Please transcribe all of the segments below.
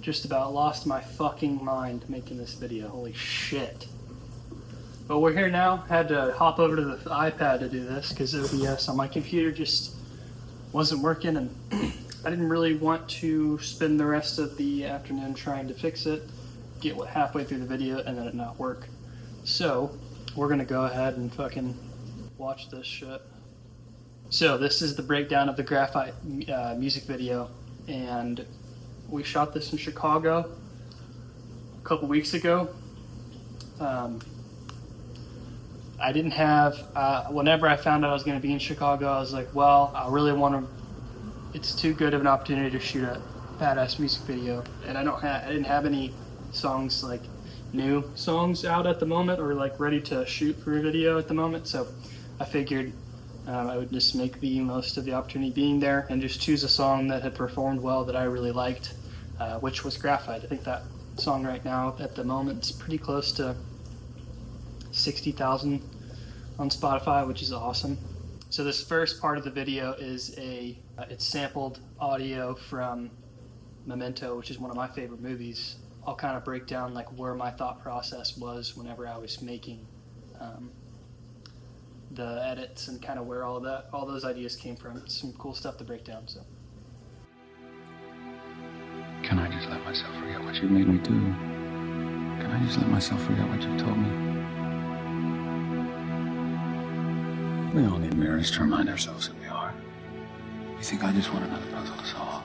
just about lost my fucking mind making this video. Holy shit. But we're here now. Had to hop over to the iPad to do this because OBS on my computer just wasn't working, and I didn't really want to spend the rest of the afternoon trying to fix it, get halfway through the video, and then it not work. So we're gonna go ahead and fucking watch this shit. So this is the breakdown of the Graphite music video, and we shot this in Chicago a couple weeks ago. I didn't have, whenever I found out I was going to be in Chicago, I was like, well, I really want to, it's too good of an opportunity to shoot a badass music video. And I didn't have any songs, like new songs out at the moment, or like ready to shoot for a video at the moment. So I figured I would just make the most of the opportunity being there and just choose a song that had performed well that I really liked, which was Graphite. I think that song right now at the moment is pretty close to 60,000 on Spotify, which is awesome. So this first part of the video is it's sampled audio from Memento, which is one of my favorite movies. I'll kind of break down like where my thought process was whenever I was making the edits and kind of where all those ideas came from. It's some cool stuff to break down. So can I just let myself forget what you made me do? Can I just let myself forget what you've told me? We all need mirrors to remind ourselves who we are. You think I just want another puzzle to solve?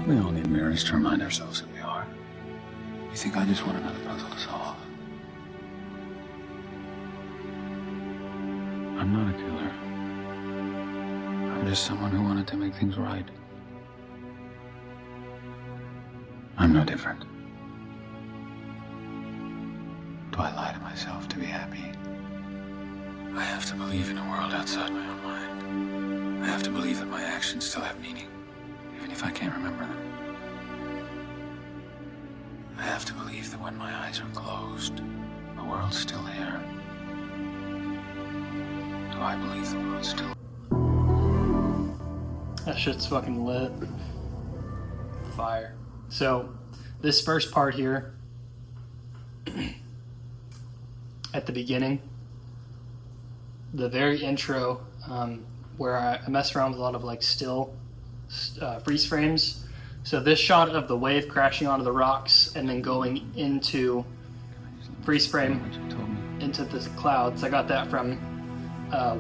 We all need mirrors to remind ourselves who we are. You think I just want another puzzle to solve? I'm not a killer. I'm just someone who wanted to make things right. I'm no different. Do I lie to myself to be happy? I have to believe in a world outside my own mind. I have to believe that my actions still have meaning, even if I can't remember them. I have to believe that when my eyes are closed, the world's still there. Do I believe the world's still there? that shit's fucking lit. Fire. So this first part here at the beginning, the very intro, where I mess around with a lot of like still freeze frames. So this shot of the wave crashing onto the rocks and then going into freeze frame into the clouds. I got that from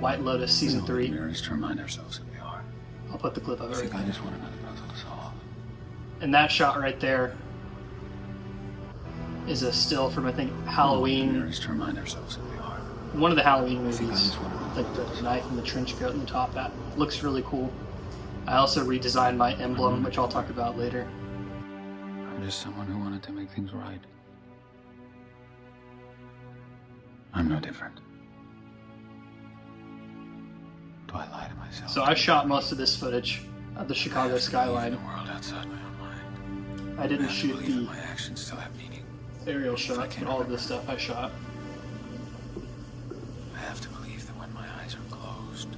White Lotus season 3. Mirrors to remind ourselves who we are. I'll put the clip of it right there. I just want another puzzle to solve. And that shot right there is a still from, I think, Halloween. Mirrors to remind ourselves who we are. One of the Halloween movies, like the knife and the trench coat and the top hat. Looks really cool. I also redesigned my emblem, which I'll talk about later. I'm just someone who wanted to make things right. I'm no different. Do I lie to myself? So I shot most of this footage of the Chicago skyline. I didn't shoot the aerial shots, but all of this stuff I shot. I have to believe that when my eyes are closed,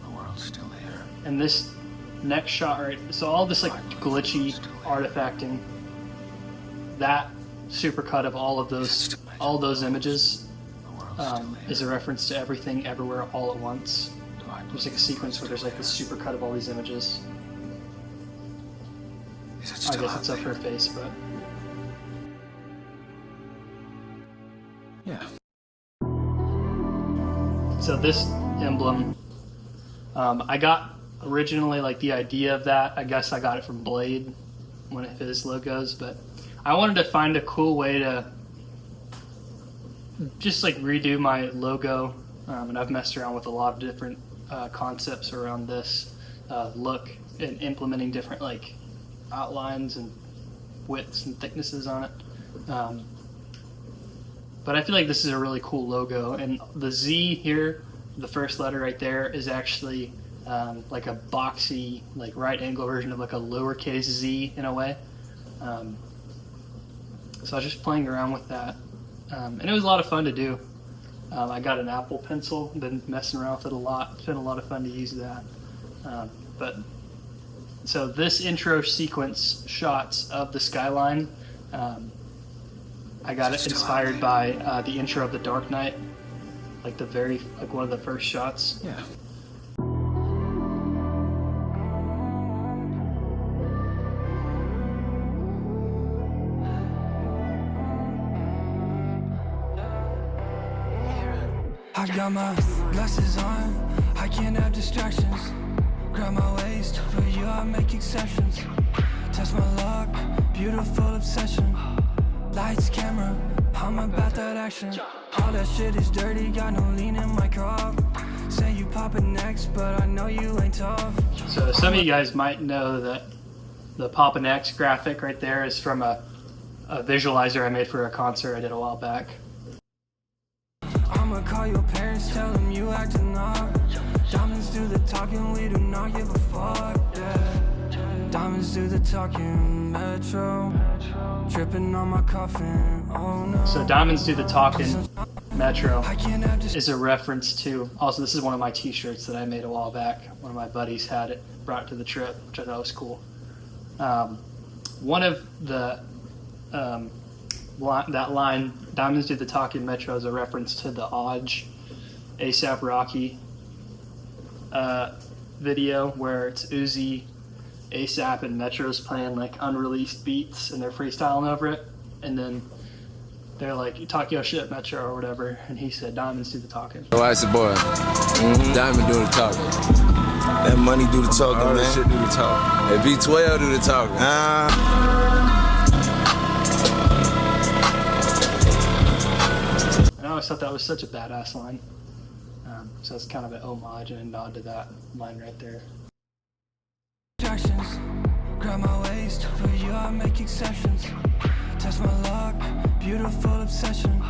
the world's still there. And this next shot, right? So all this like glitchy artifacting, that supercut of all those images is a reference to Everything Everywhere All at Once. There's like a sequence where there's like this supercut of all these images. I guess it's up her face, but yeah. So this emblem, I got originally like the idea of that. I guess I got it from Blade, one of his logos, but I wanted to find a cool way to just like redo my logo, and I've messed around with a lot of different concepts around this look and implementing different like outlines and widths and thicknesses on it. But I feel like this is a really cool logo, and the Z here, the first letter right there, is actually like a boxy, like right angle version of like a lowercase z in a way. So I was just playing around with that, and it was a lot of fun to do. I got an Apple Pencil, been messing around with it a lot. It's been a lot of fun to use that. But so this intro sequence shots of the skyline, I got it inspired by the intro of The Dark Knight, like one of the first shots. Yeah. I got my glasses on, I can't have distractions. Grab my waist, for you I make exceptions. Test my luck, beautiful obsession. Lights, camera, I'm about that action. All that shit is dirty, got no lean in my crop. Say you poppin' next, but I know you ain't tough. So some of you guys might know that the Papa Next graphic right there is from a visualizer I made for a concert I did a while back. I'ma call your parents, tell them you acting up. Diamonds do the talking, we do not give a fuck, yeah. Diamonds do the talking, Metro. Dripping on my coffin, oh no. So Diamonds Do the Talking, Metro, is a reference to, also this is one of my t-shirts that I made a while back. One of my buddies had it, brought it to the trip, which I thought was cool. One of the, that line, Diamonds Do the Talking, Metro, is a reference to the Odge A$AP Rocky video where it's Uzi, A$AP, and Metro's playing like unreleased beats and they're freestyling over it, and then they're like, talk your shit, Metro, or whatever, and he said, Diamonds do the talking. Oh, that's the boy. Diamond do the talking. That money do the talking, All man. that shit do the talking. Hey, B12 do the talking. And I always thought that was such a badass line. So it's kind of an homage and a nod to that line right there. Distractions, grab my waist, for you I make exceptions. Test my luck, beautiful obsession.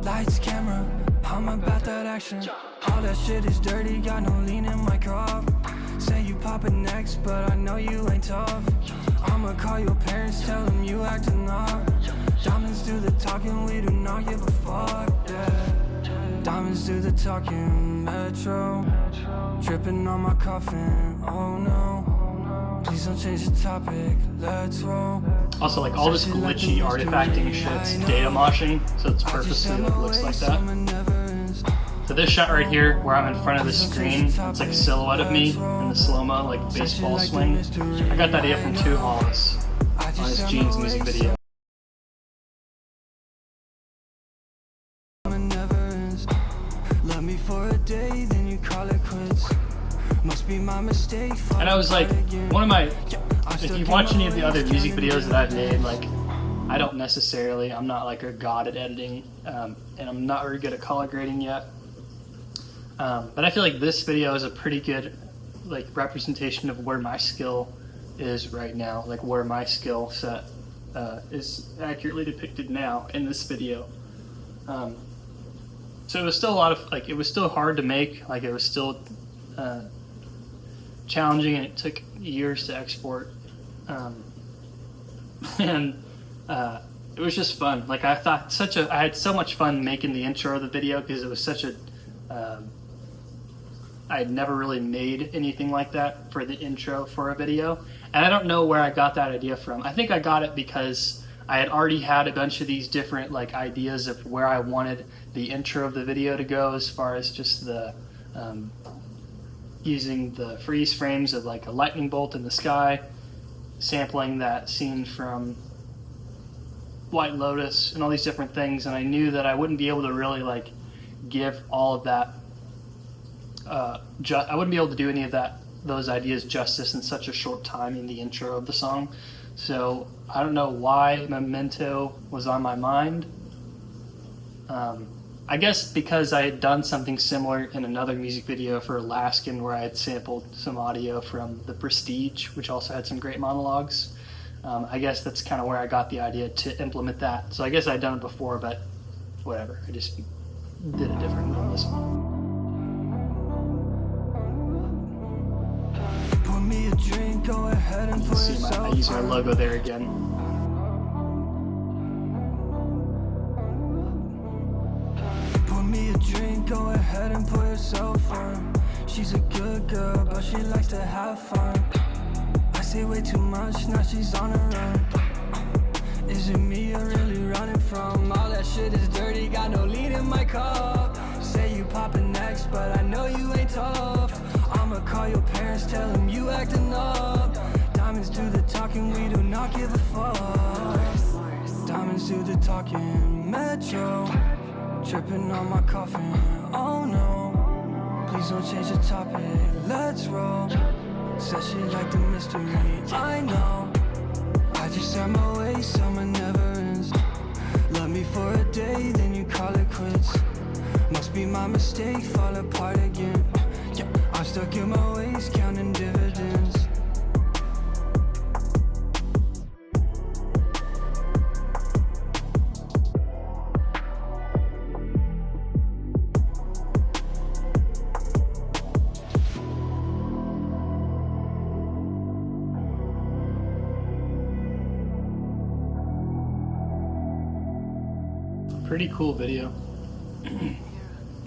Lights, camera, I'm about that action. All that shit is dirty, got no lean in my crop. Say you poppin' next, but I know you ain't tough. I'ma call your parents, tell them you acting up. Diamonds do the talking, we do not give a fuck, yeah. Diamonds do the talking, Metro. Dripping on my coffin, oh no. Please don't change the topic, let's roll. Also, like all this glitchy artifacting shit's data moshing, so it's purposely like looks like that. So this shot right here, where I'm in front of the screen, it's like a silhouette of me in the slow-mo, like baseball swing. I got that idea from Two Halls on his Jeans music video. Love me for a day, then you call it quits. Must be my mistake. And I was like, if you watch any of the other music videos that I've made, like, I'm not like a god at editing, and I'm not very good at color grading yet. But I feel like this video is a pretty good, like, representation of where my skill is right now, like where my skill set is accurately depicted now in this video. So it was still it was still hard to make, like it was still challenging, and it took years to export, and it was just fun. Like I had so much fun making the intro of the video, because it was such a I had never really made anything like that for the intro for a video, and I don't know where I got that idea from. I think I got it because I had already had a bunch of these different like ideas of where I wanted the intro of the video to go, as far as just the using the freeze frames of like a lightning bolt in the sky, sampling that scene from White Lotus and all these different things, and I knew that I wouldn't be able to really like give all of that I wouldn't be able to do any of those ideas justice in such a short time in the intro of the song. So I don't know why Memento was on my mind. I guess because I had done something similar in another music video for Alaskan, where I had sampled some audio from The Prestige, which also had some great monologues. I guess that's kind of where I got the idea to implement that. So I guess I'd done it before, but whatever. I just did it differently on this one. Pour me a drink, go ahead and pour See, I use my logo there again. Pour me a drink, go ahead and pour yourself on. She's a good girl, but she likes to have fun. I say way too much, now she's on her own. Is it me you're really running from? All that shit is dirty, got no lead in my cup. Say you poppin' next, but I know you ain't tough. I'ma call your parents, tell them you acting up. Diamonds do the talking, we do not give a fuck. Diamonds do the talking, Metro. Tripping on my coffin, oh no. Please don't change the topic, let's roll. Said she liked the mystery, I know. I just at my waist, summer never ends. Love me for a day, then you call it quits. Must be my mistake, fall apart again. Yeah, I'm stuck in my ways, counting dividends. Pretty cool video.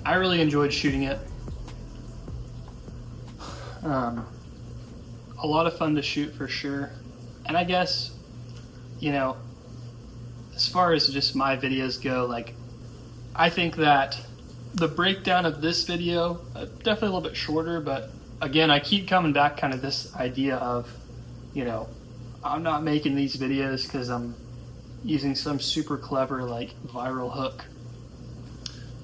I really enjoyed shooting it. A lot of fun to shoot for sure. And I guess, you know, as far as just my videos go, like, I think that the breakdown of this video, definitely a little bit shorter, but again, I keep coming back kind of this idea of, you know, I'm not making these videos because I'm using some super clever like viral hook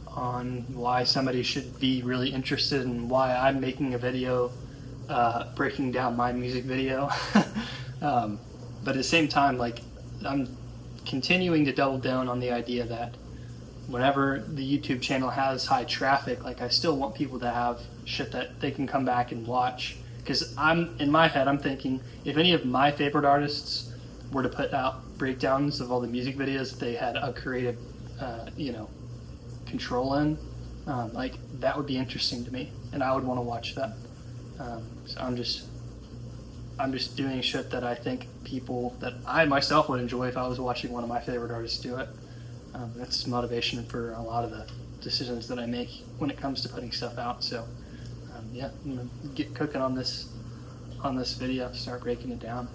on why somebody should be really interested in why I'm making a video breaking down my music video. But at the same time, like, I'm continuing to double down on the idea that whenever the YouTube channel has high traffic, like, I still want people to have shit that they can come back and watch, because in my head I'm thinking, if any of my favorite artists were to put out breakdowns of all the music videos that they had a creative, you know, control in, like, that would be interesting to me, and I would want to watch that. So I'm just doing shit that I think people, that I myself would enjoy if I was watching one of my favorite artists do it. That's motivation for a lot of the decisions that I make when it comes to putting stuff out. So yeah, I'm gonna get cooking on this video, start breaking it down.